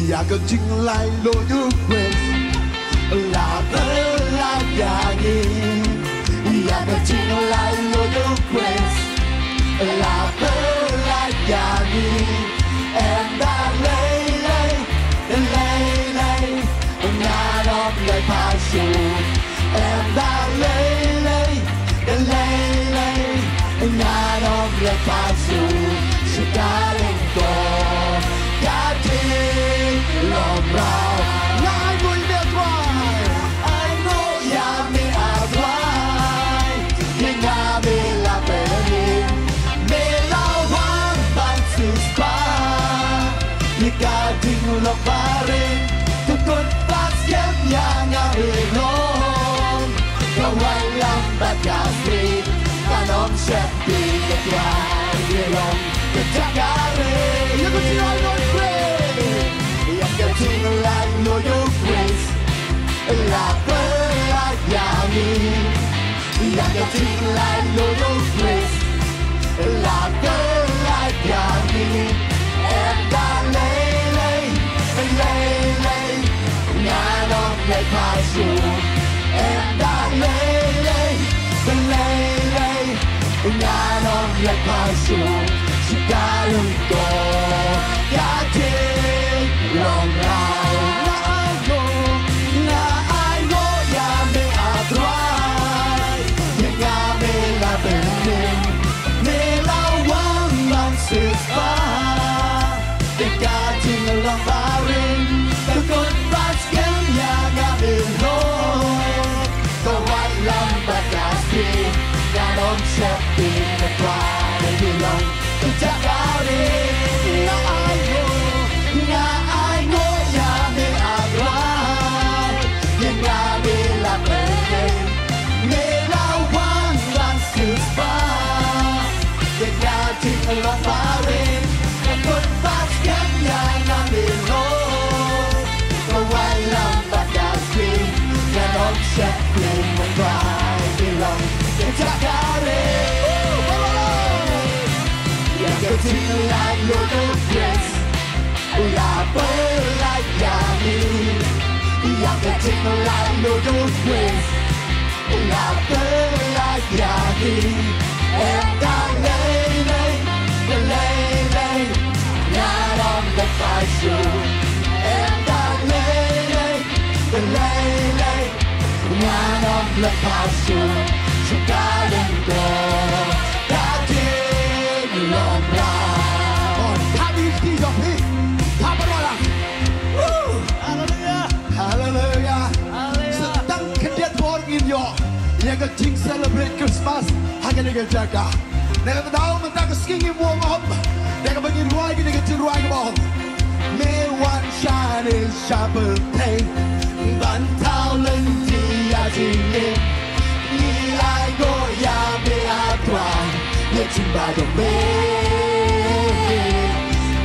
อยากจะทิ้งไล่โลยุคเวสลาเธอลาอย่างนี้อยากจะทิ้งไล่โลยุคเวสลาเธอลาอย่างนี้ and I lay not on the passion and I lay not on the passion so darling go God take long round I know you may try I know ya may try nhưng I may là bên may là one band to spa you got to love barin to good fast get young I belong go I love that gas non c'è più che guarderò che giocare io continuo a credere io continuo a loyal grace la bella chiami io continuo a loyal grace la bella chiami and I lay not on the passion and I lay not on the passion so darling go God take long round I know ya may try nhưng I may là bên may là one man says far they got to long barin the good vibes can ya ngã bên home go white lamb but that's it I don't check in the pride and belong to Jagari. Now I know, ya may right. Ya may la baby, may la one runs to far. Ya got it along barin, the good vibes can ya belong. The white lamb but that's it. Ya don't check in the pride and belong. Jagare, yeah, getting like little grace, la bella yami, yeah, getting like little grace, la bella yami, and I lay, not on the passion, and I lay, not on the passion. Darling go, God take long round. Happy of it, Papa. Hallelujah, hallelujah. So thank you that born in your. You can sing celebrate Christmas. How can you get Jaga? Never down and take a skinny warm up. Never begin riding to get to ride about. May one shine is sharper pay. One talent, the I go ya me try letting by the way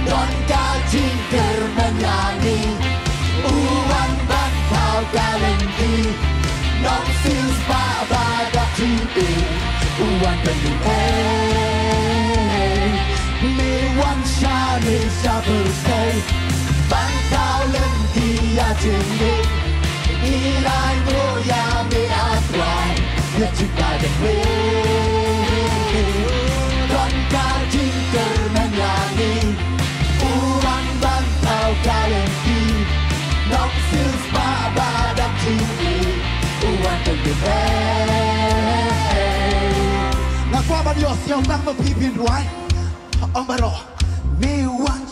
Don Gajin Kermanyani Uwan Bantau Galanti Non Sils Baba Gatibi Uwan Benny Me one shiny Shabble Say Bantau Lanti Yajini I go ya me try Let you by the way Don Gajin Kermanyani Uwan Bantau Galanti Non Sils Baba Gatibi Uwan Benny Now qua bao nhiêu siêu tăng mà phí phiền ruái Ông bà rõ Me one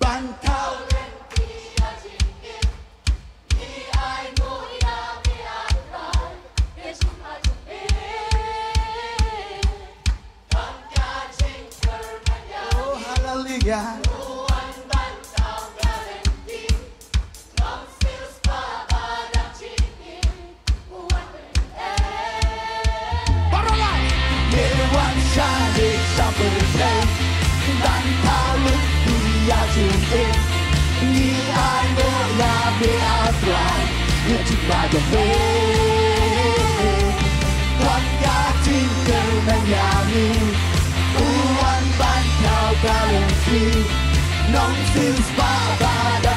Bantau Yeah. By the way, one got to Uwan Bantau Galanti non si spavada.